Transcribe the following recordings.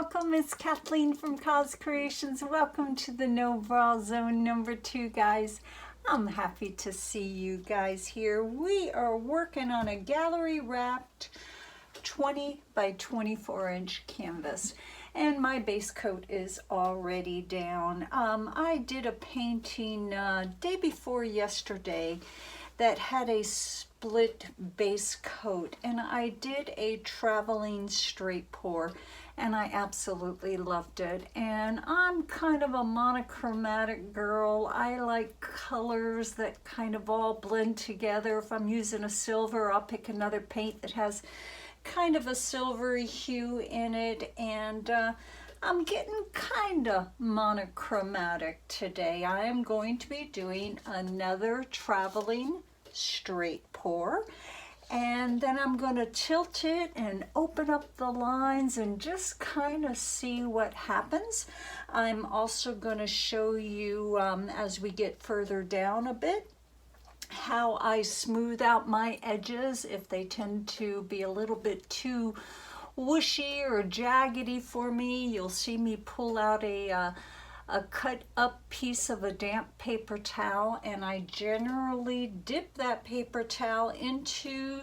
welcome. It's Kathleen from COZ Creations. Welcome to the No Bra Zone number 2, guys. I'm happy to see you guys here. We are working on a gallery wrapped 20 by 24 inch canvas, and my base coat is already down. I did a painting day before yesterday that had a split base coat, and I did a traveling straight pour, and I absolutely loved it. And I'm kind of a monochromatic girl. I like colors that kind of all blend together. If I'm using a silver, I'll pick another paint that has kind of a silvery hue in it, and I'm getting kind of monochromatic today. I am going to be doing another traveling straight pour, and then I'm going to tilt it and open up the lines and just kind of see what happens. I'm also going to show you as we get further down a bit how I smooth out my edges if they tend to be a little bit too whooshy or jaggedy for me. You'll see me pull out a cut up piece of a damp paper towel, and I generally dip that paper towel into,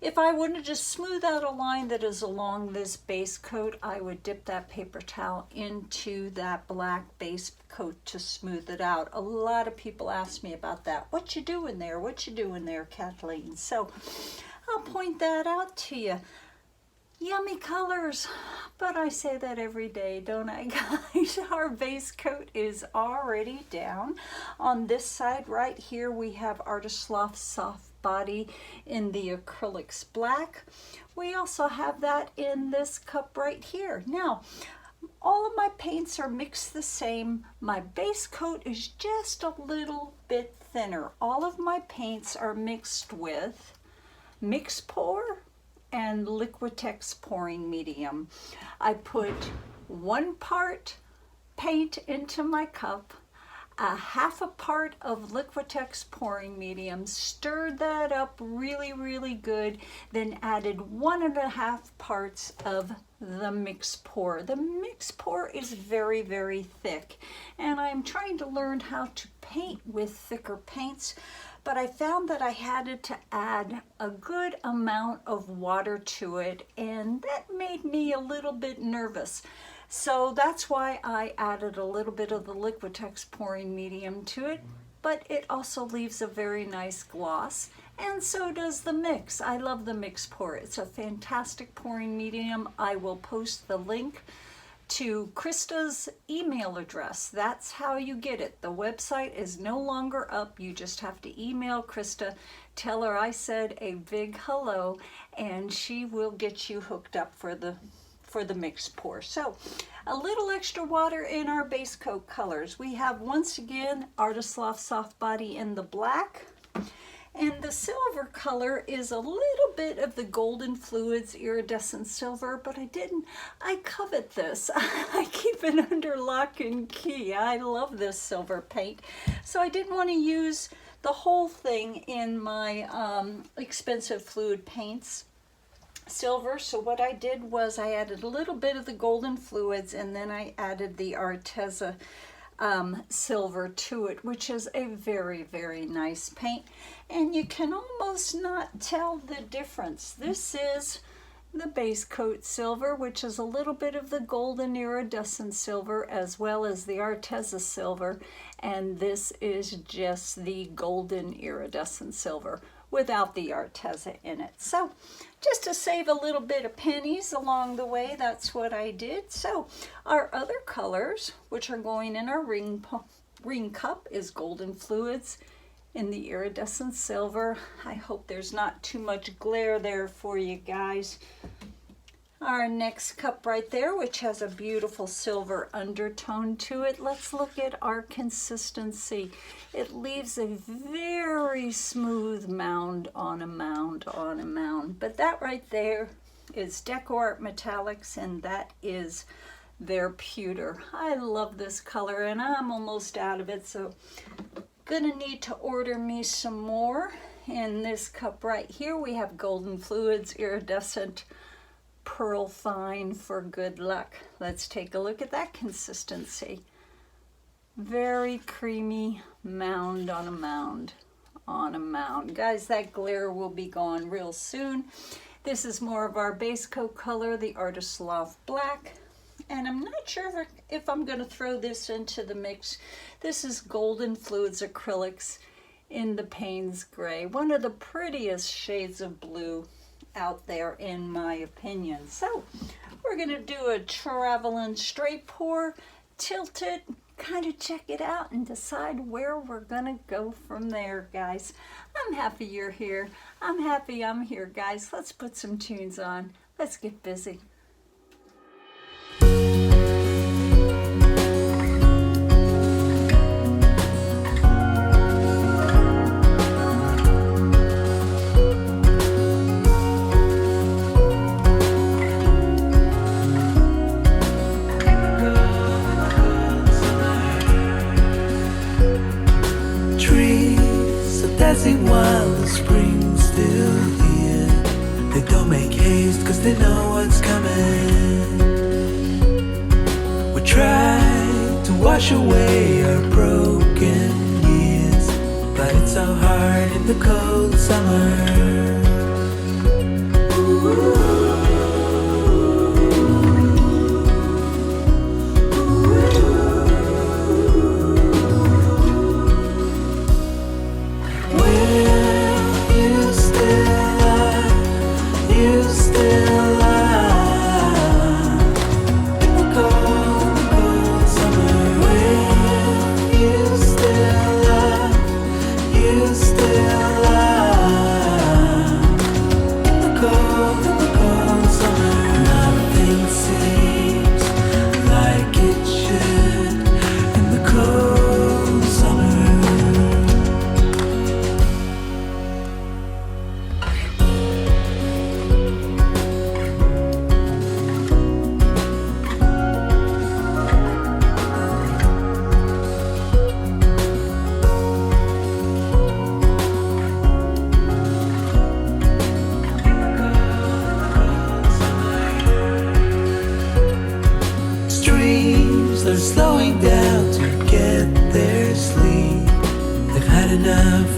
if I want to just smooth out a line that is along this base coat, I would dip that paper towel into that black base coat to smooth it out. A lot of people ask me about that. What you doing there? What you doing there, Kathleen? So I'll point that out to you. Yummy colors, but I say that every day, don't I, guys? Our base coat is already down. On this side right here, we have Loft Soft Body in the Acrylics Black. We also have that in this cup right here. Now, all of my paints are mixed the same. My base coat is just a little bit thinner. All of my paints are mixed with mix pour and Liquitex pouring medium. I put 1 part paint into my cup, a half a part of Liquitex pouring medium, stirred that up really good, then added 1.5 parts of the mix pour. The mix pour is very thick, and I'm trying to learn how to paint with thicker paints, but I found that I had to add a good amount of water to it, and that made me a little bit nervous. So that's why I added a little bit of the Liquitex pouring medium to it, but it also leaves a very nice gloss, and so does the mix. I love the mix pour. It's a fantastic pouring medium. I will post the link to Krista's email address. That's how you get it. The website is no longer up. You just have to email Krista, tell her I said a big hello, and she will get you hooked up for the mix pour. So a little extra water in our base coat colors. We have, once again, Loft Soft Body in the black, and the silver color is a little bit of the Golden Fluids Iridescent Silver, but I covet this. I keep it under lock and key. I love this silver paint. So I didn't want to use the whole thing in my expensive fluid paints silver. So what I did was I added a little bit of the Golden Fluids, and then I added the Arteza Silver to it, which is a very nice paint, and you can almost not tell the difference. This is the base coat silver, which is a little bit of the Golden Iridescent Silver as well as the Arteza Silver, and this is just the Golden Iridescent Silver without the Arteza in it. So just to save a little bit of pennies along the way, that's what I did. So our other colors, which are going in our ring cup, is Golden Fluids in the Iridescent Silver. I hope there's not too much glare there for you guys. Our next cup right there, which has a beautiful silver undertone to it. Let's look at our consistency. It leaves a very smooth mound on a mound on a mound. But that right there is DecoArt Metallics, and that is their Pewter. I love this color, and I'm almost out of it, so gonna need to order me some more. In this cup right here, we have Golden Fluids Iridescent curl fine for good luck. Let's take a look at that consistency. Very creamy mound on a mound on a mound. Guys, that glare will be gone real soon. This is more of our base coat color, the Artist Loft Black. And I'm not sure if I'm going to throw this into the mix. This is Golden Fluids Acrylics in the Payne's Gray. One of the prettiest shades of blue out there, in my opinion. So we're going to do a traveling straight pour, tilt it, kind of check it out, and decide where we're going to go from there, guys. I'm happy you're here. I'm happy I'm here, guys. Let's put some tunes on. Let's get busy. Dancing while the spring's still here. They don't make haste cause they know what's coming. We try to wash away our broken years, but it's so hard in the cold summer.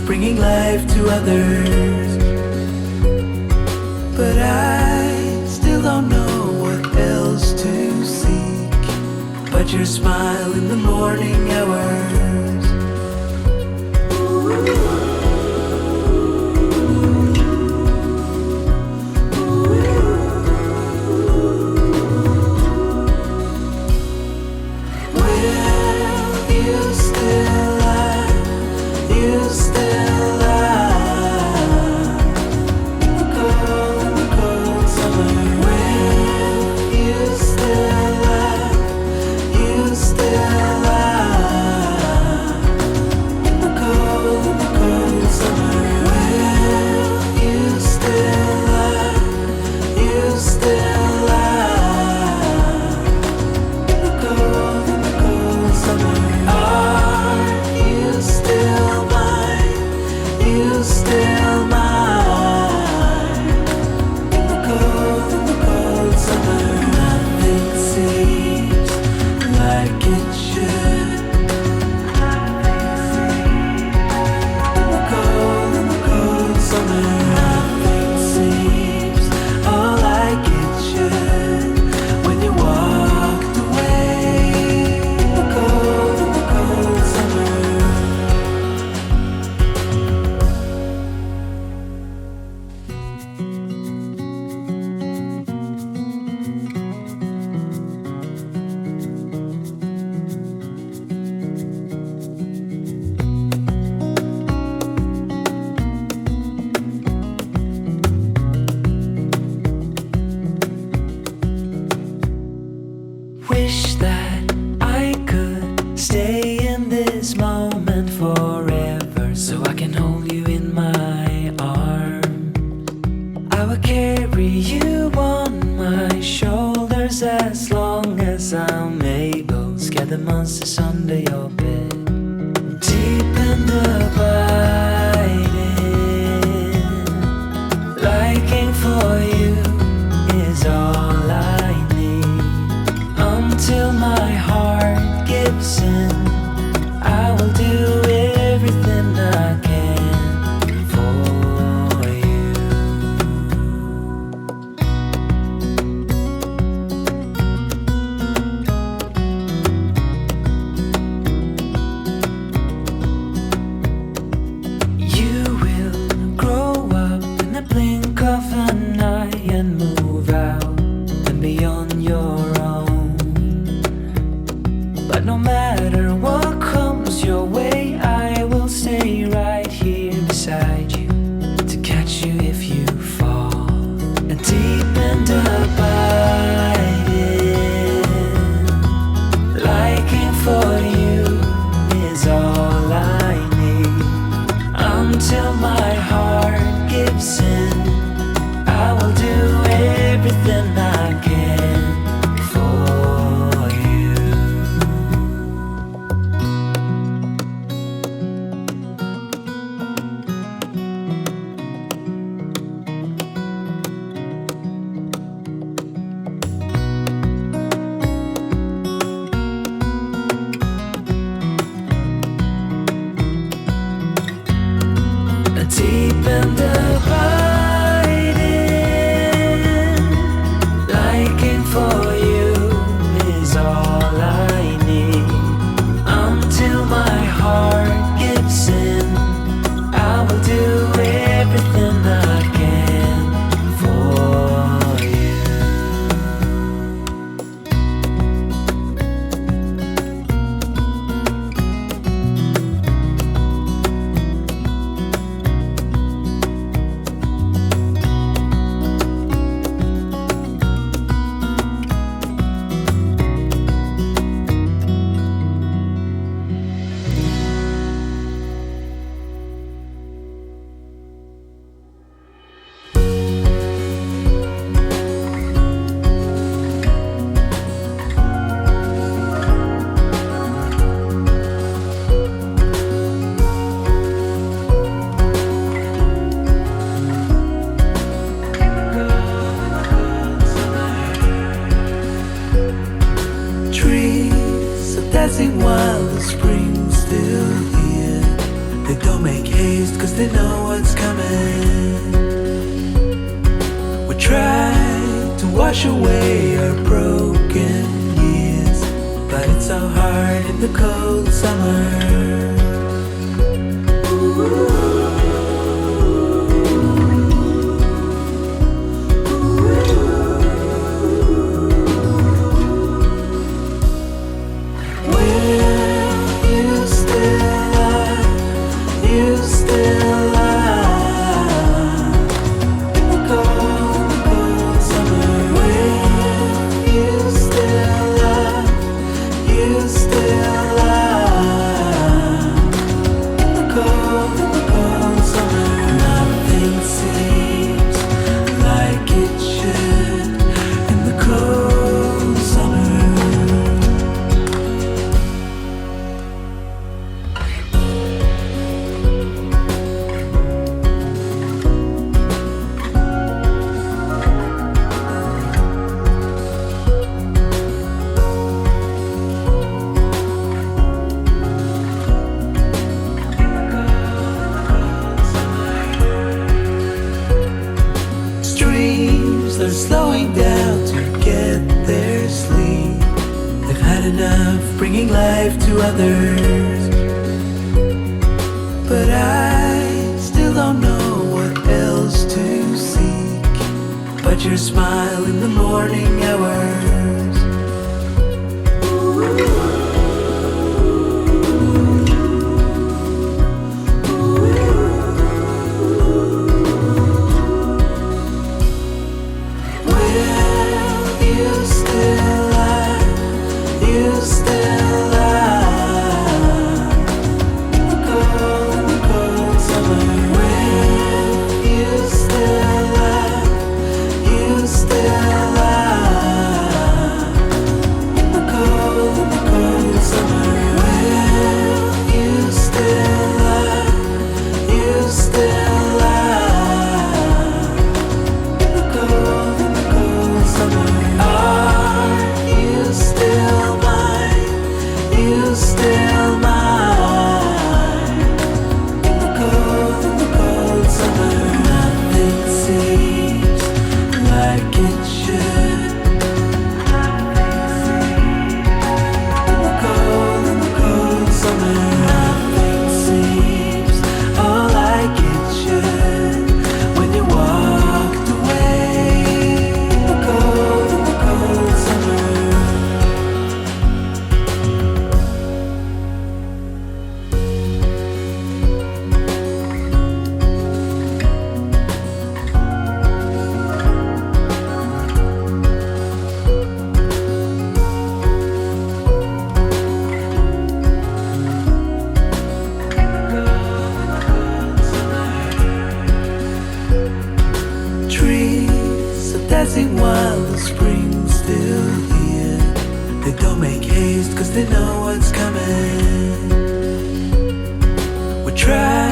Bringing life to others, but I still don't know what else to seek but your smile in the morning hours. As long as I'm able, scare the monsters under your bed. Deep and abiding, liking for you is all deep and abiding. Liking for you is all I need. Until my heart gives in, I will do everything I can for you. Trees are dancing while the spring's still here. They don't make haste cause they know what's coming. We try to wash away our broken years, but it's so hard in the cold summer. They're slowing down to get their sleep. They've had enough bringing life to others, but I still don't know what else to seek but your smile in the morning hours. Dancing while the spring's still here. They don't make haste cause they know what's coming. We try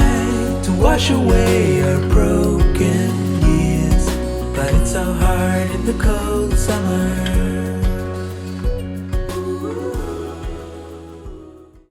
to wash away our broken years, but it's so hard in the cold summer.